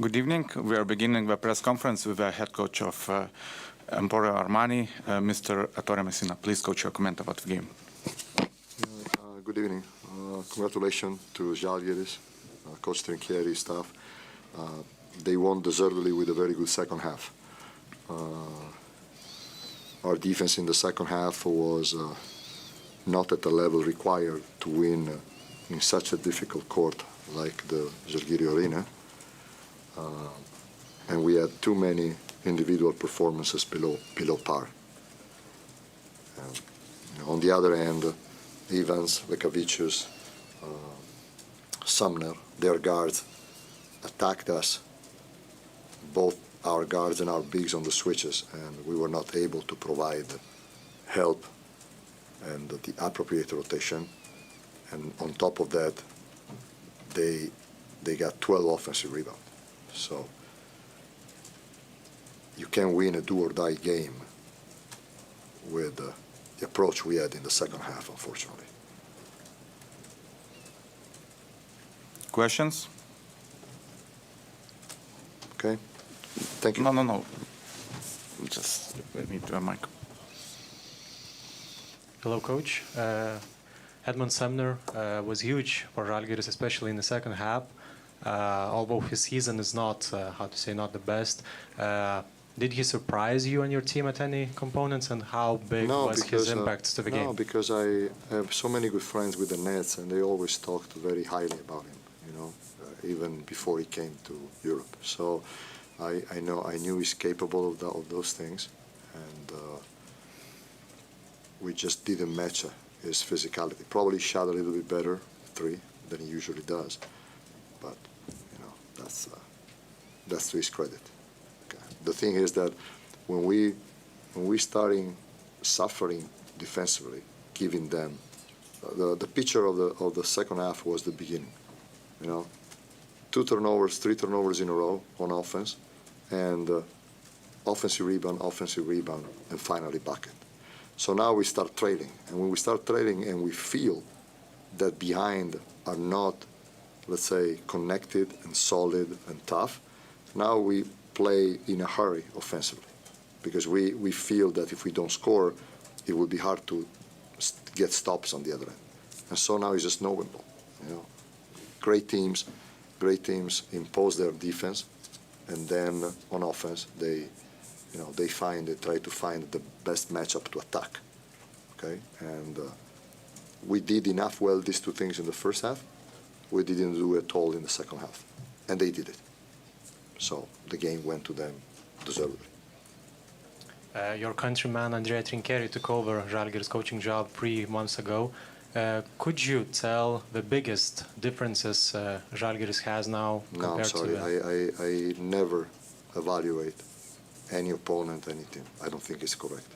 Good evening. We are beginning the press conference with the head coach of Emporio Armani, Mr. Messina. Please, coach, your comment about the game. Good evening. Congratulations to Žalgiris, Coach Trinchieri, staff. They won deservedly with a very good second half. Our defense in the second half was not at the level required to win in such a difficult court like the Žalgirio Arena. And we had too many individual performances below par. On the other hand, Evans, Lekavicius, Sumner, their guards attacked us, both our guards and our bigs on the switches, and we were not able to provide help and the appropriate rotation. And on top of that, they got 12 offensive rebounds. So you can win a do-or-die game with the approach we had in the second half, unfortunately. Questions? Okay. Thank you. No. Just let me do a mic. Hello, Coach. Edmund Sumner was huge for Žalgiris, especially in the second half. Although his season is not, not the best. Did he surprise you and your team at any components, and how big was his impact to the game? No, because I have so many good friends with the Nets, and they always talked very highly about him, even before he came to Europe. So I knew he's capable of those things, and we just didn't match his physicality. Probably shot a little bit better three than he usually does, but that's to his credit. Okay. The thing is that when we starting suffering defensively, giving them the picture of the second half was the beginning. 2 turnovers, 3 turnovers in a row on offense, and offensive rebound, and finally bucket. So now we start trailing, and when we start trailing and we feel that behind are not, let's say, connected and solid and tough, now we play in a hurry offensively, because we feel that if we don't score, it will be hard to get stops on the other end. And so now it's just no win ball. Great teams impose their defense, and then on offense they try to find the best matchup to attack. Okay, and we did enough well these two things in the first half. We didn't do it all in the second half, and they did it. So the game went to them deservedly. Your countryman Andrea Trinchieri took over Žalgiris coaching job 3 months ago. Could you tell the biggest differences Žalgiris has now compared to? No, I'm sorry. I never evaluate any opponent, any team. I don't think it's correct.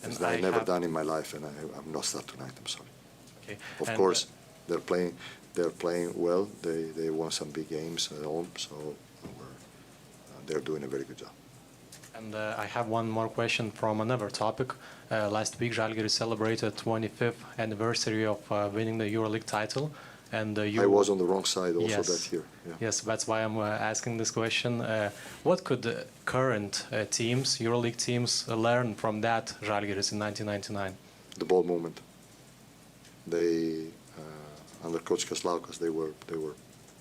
And I've never done in my life, and I'm not that tonight. I'm sorry. Okay. Of course, they're playing well. They won some big games at home, so they're doing a very good job. And I have one more question from another topic. Last week, Žalgiris celebrated 25th anniversary of winning the EuroLeague title. And I was on the wrong side also that year. Yeah. Yes, that's why I'm asking this question. What could current teams, EuroLeague teams, learn from that Žalgiris in 1999? The ball movement. They, under Coach Kaslaukas, they were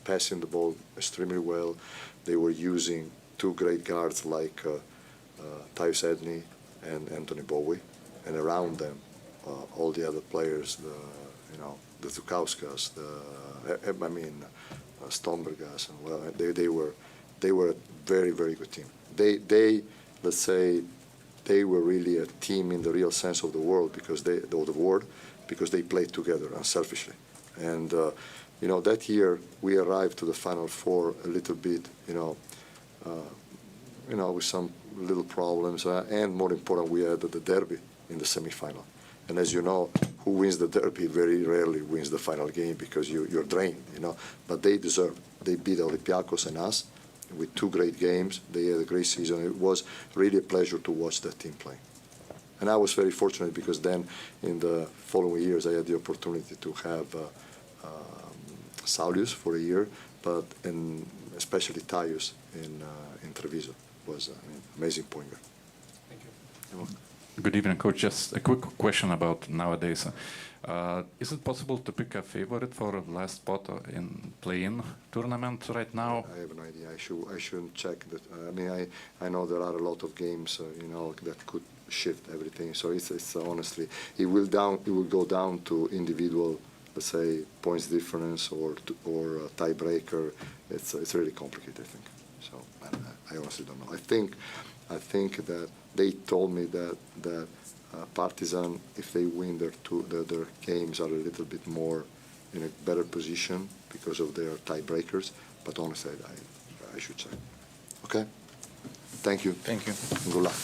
passing the ball extremely well. They were using 2 great guards like Tyus Edney and Anthony Bowie, and around them all the other players, the Zukauskas, Stombergas, and well, they were a very, very good team. Let's say they were really a team in the real sense of the word, because they played together unselfishly. And that year we arrived to the Final Four a little bit, with some little problems, and more important, we had the derby in the semifinal. And as you know, who wins the derby very rarely wins the final game, because you're drained, But they deserved. They beat Olympiacos and us with 2 great games. They had a great season. It was really a pleasure to watch that team play. And I was very fortunate, because then in the following years I had the opportunity to have Saulius for a year, but especially Tyus in Treviso was an amazing point guard. Thank you. You're welcome. Good evening, Coach. Just a quick question about nowadays. Is it possible to pick a favorite for last spot in play-in tournament right now? I have no idea. I shouldn't check that. I mean, I know there are a lot of games, that could shift everything. So it's honestly, it will go down to individual, let's say, points difference or tiebreaker. It's really complicated, I think. So I honestly don't know. I think that they told me that Partizan, if they win their games, are a little bit more in a better position because of their tiebreakers. But honestly, I should check. Okay. Thank you. Thank you. Good luck.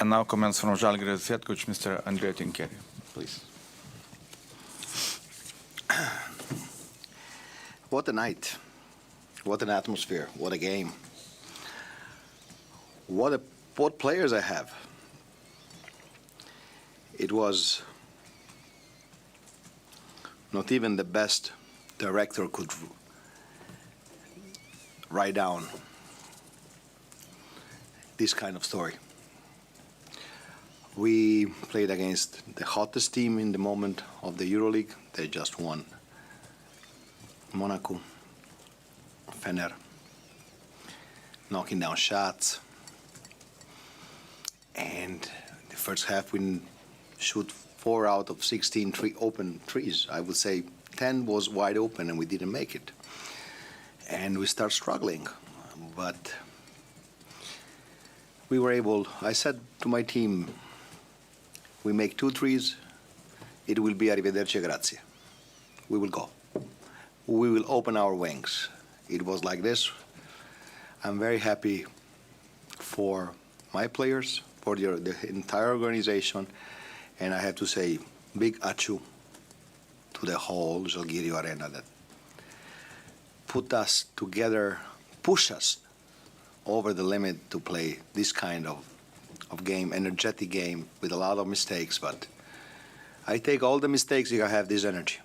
And now comments from Žalgiris head coach, Mr. Andrea Trinchieri. Please. What a night. What an atmosphere. What a game. What players I have. It was not even the best director could write down this kind of story. We played against the hottest team in the moment of the EuroLeague. They just won. Monaco, Fener, knocking down shots. And the first half we shoot 4 out of 16 open threes. I would say 10 was wide open and we didn't make it. And we start struggling. But we were able, I said to my team, we make 2 threes, it will be arrivederci, grazie. We will go. We will open our wings. It was like this. I'm very happy for my players, for the entire organization, and I have to say big ačiū to the whole Žalgirio Arena that put us together, push us over the limit to play this kind of game, energetic game with a lot of mistakes. But I take all the mistakes, you have this energy.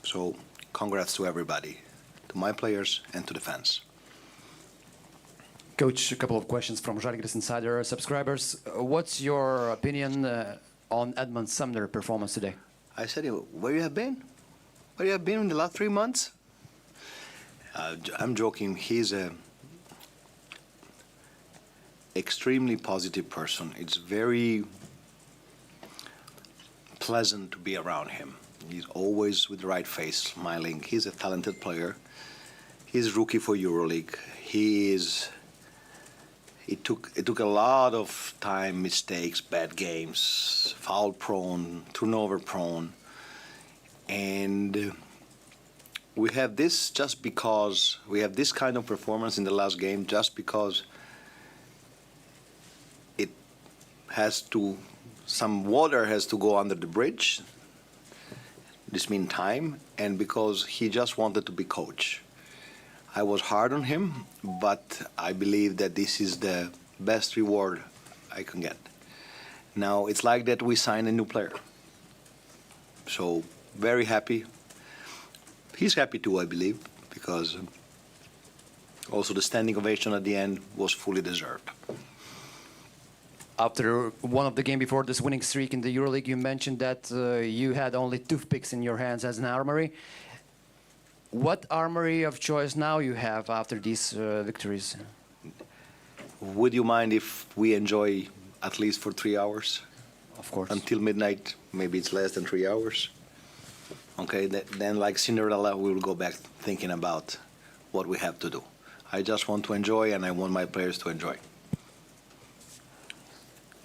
So congrats to everybody, to my players and to the fans. Coach, a couple of questions from Žalgiris Insider subscribers. What's your opinion on Edmund Sumner's performance today? I said, where you have been? Where you have been in the last 3 months? I'm joking. He's a extremely positive person. It's very pleasant to be around him. He's always with the right face, smiling. He's a talented player. He's rookie for EuroLeague. It took a lot of time, mistakes, bad games, foul prone, turnover prone, and we have this just because we have this kind of performance in the last game, just because it has to, some water has to go under the bridge. This means time, and because he just wanted to be coach. I was hard on him, but I believe that this is the best reward I can get. Now, it's like that we signed a new player. So, very happy. He's happy too, I believe, because also the standing ovation at the end was fully deserved. After one of the game before this winning streak in the EuroLeague, you mentioned that you had only toothpicks in your hands as an armory. What armory of choice now you have after these victories? Would you mind if we enjoy at least for 3 hours? Of course. Until midnight, maybe it's less than 3 hours. Okay, then like Cinderella, we will go back thinking about what we have to do. I just want to enjoy, and I want my players to enjoy.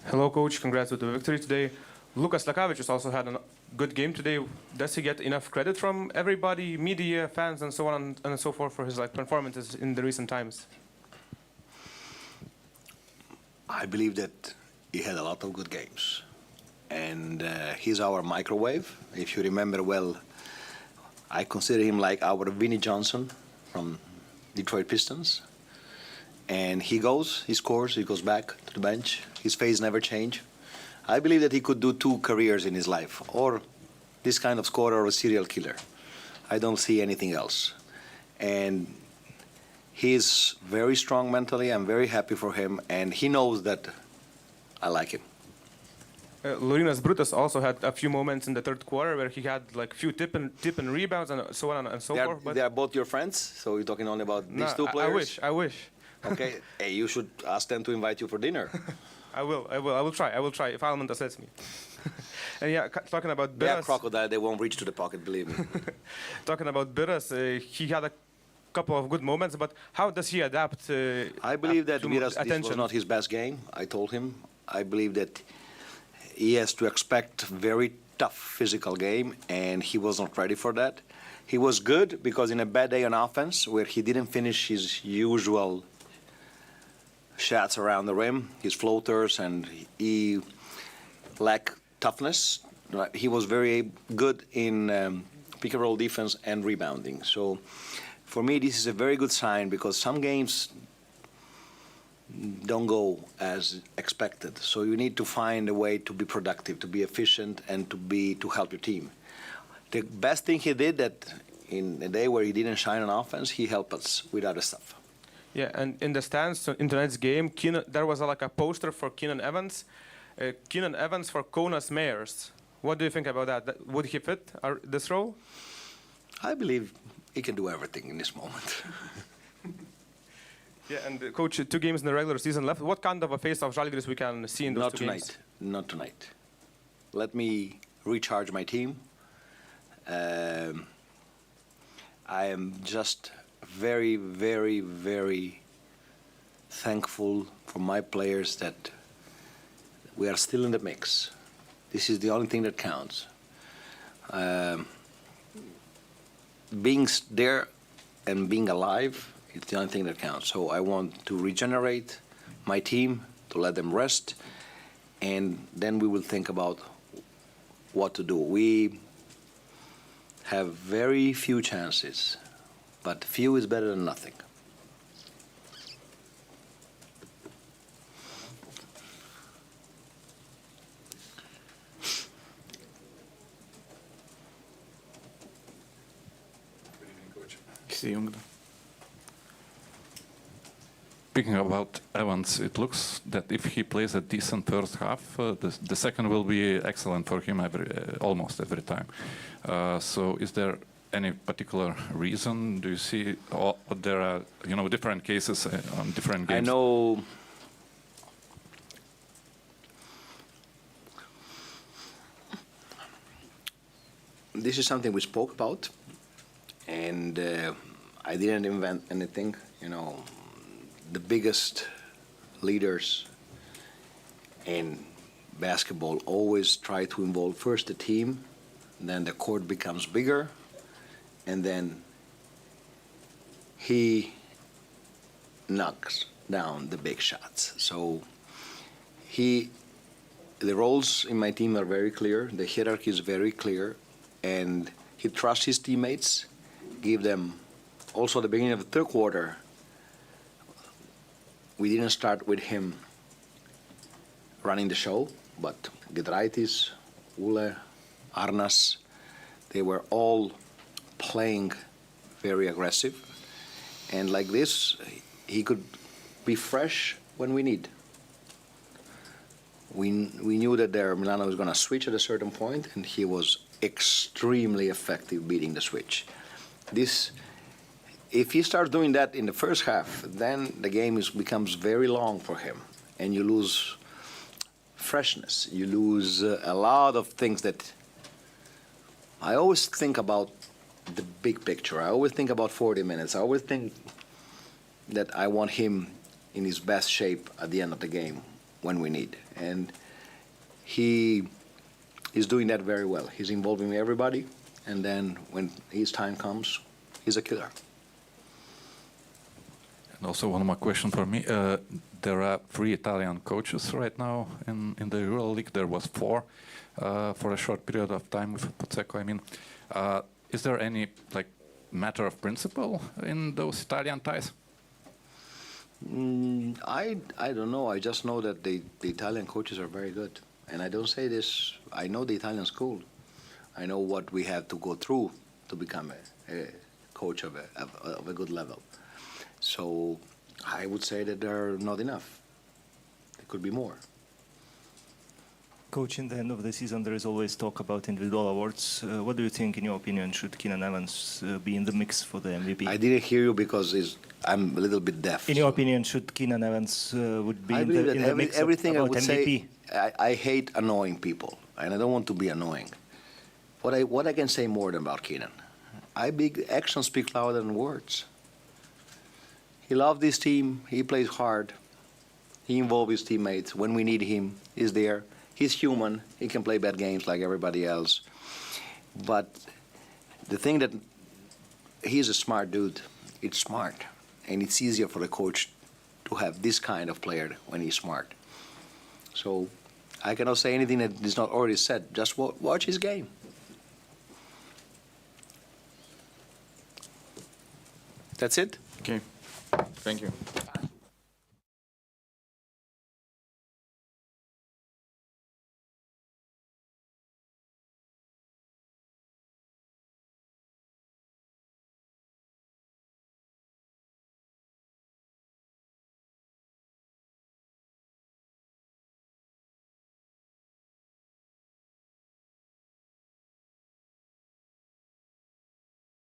Hello, Coach. Congrats with the victory today. Lukas Lekavičius also had a good game today. Does he get enough credit from everybody, media, fans, and so on and so forth for his performances in the recent times? I believe that he had a lot of good games. And he's our microwave. If you remember well, I consider him like our Vinnie Johnson from Detroit Pistons. And he goes, he scores, he goes back to the bench. His face never changes. I believe that he could do 2 careers in his life, or this kind of scorer or a serial killer. I don't see anything else. And he's very strong mentally. I'm very happy for him, and he knows that I like him. Laurynas Brutas also had a few moments in the third quarter where he had like few tip and rebounds and so on and so forth. But they are both your friends, so you're talking only about these 2 players? I wish. Okay, hey, you should ask them to invite you for dinner. I will try if Almantas lets me. And yeah, talking about Biras. They are crocodile, they won't reach to the pocket, believe me. Talking about Biras, he had a couple of good moments, but how does he adapt? I believe that Biras, this was not his best game. I told him. I believe that he has to expect very tough physical game, and he was not ready for that. He was good because in a bad day on offense, where he didn't finish his usual shots around the rim, his floaters, and he lacked toughness. He was very good in pick and roll defense and rebounding. So for me, this is a very good sign, because some games don't go as expected. So you need to find a way to be productive, to be efficient, and to help your team. The best thing he did, that in a day where he didn't shine on offense, he helped us with other stuff. Yeah, and in the stands in tonight's game, there was like a poster for Keenan Evans. Keenan Evans for Kaunas Mayors. What do you think about that? Would he fit this role? I believe he can do everything in this moment. Yeah, and Coach, 2 games in the regular season left. What kind of a face of Žalgiris we can see in those 2 games? Not tonight. Let me recharge my team. I am just very, very, very thankful for my players that we are still in the mix. This is the only thing that counts. Being there and being alive, it's the only thing that counts. So I want to regenerate my team, to let them rest, and then we will think about what to do. We have very few chances, but few is better than nothing. Speaking about Evans, it looks that if he plays a decent first half, the second will be excellent for him almost every time. So is there any particular reason? Do you see there are different cases on different games? I know this is something we spoke about, and I didn't invent anything. The biggest leaders in basketball always try to involve first the team, then the court becomes bigger, and then he knocks down the big shots. So the roles in my team are very clear, the hierarchy is very clear, and he trusts his teammates, give them also at the beginning of the third quarter. We didn't start with him running the show, but Giedraitis, Ule, Arnas, they were all playing very aggressive. And like this, he could be fresh when we need. We knew that Milan was going to switch at a certain point, and he was extremely effective beating the switch. If he starts doing that in the first half, then the game becomes very long for him, and you lose freshness. You lose a lot of things that I always think about the big picture. I always think about 40 minutes. I always think that I want him in his best shape at the end of the game when we need. And he is doing that very well. He's involving everybody, and then when his time comes, he's a killer. And also one more question for me. There are 3 Italian coaches right now in the EuroLeague. There was 4 for a short period of time with Pozzecco, I mean. Is there any matter of principle in those Italian ties? I don't know. I just know that the Italian coaches are very good. And I don't say this, I know the Italian school. I know what we have to go through to become a coach of a good level. So I would say that they're not enough. There could be more. Coach, in the end of the season, there is always talk about individual awards. What do you think, in your opinion, should Keenan Evans be in the mix for the MVP? I didn't hear you because I'm a little bit deaf. In your opinion, should Keenan Evans would be in the mix everything about I would MVP? Say, I hate annoying people, and I don't want to be annoying. What I can say more than about Keenan, actions speak louder than words. He loves this team. He plays hard. He involves his teammates. When we need him, he's there. He's human. He can play bad games like everybody else. But the thing that he's a smart dude. It's smart. And it's easier for the coach to have this kind of player when he's smart. So I cannot say anything that is not already said. Just watch his game. That's it? Okay. Thank you.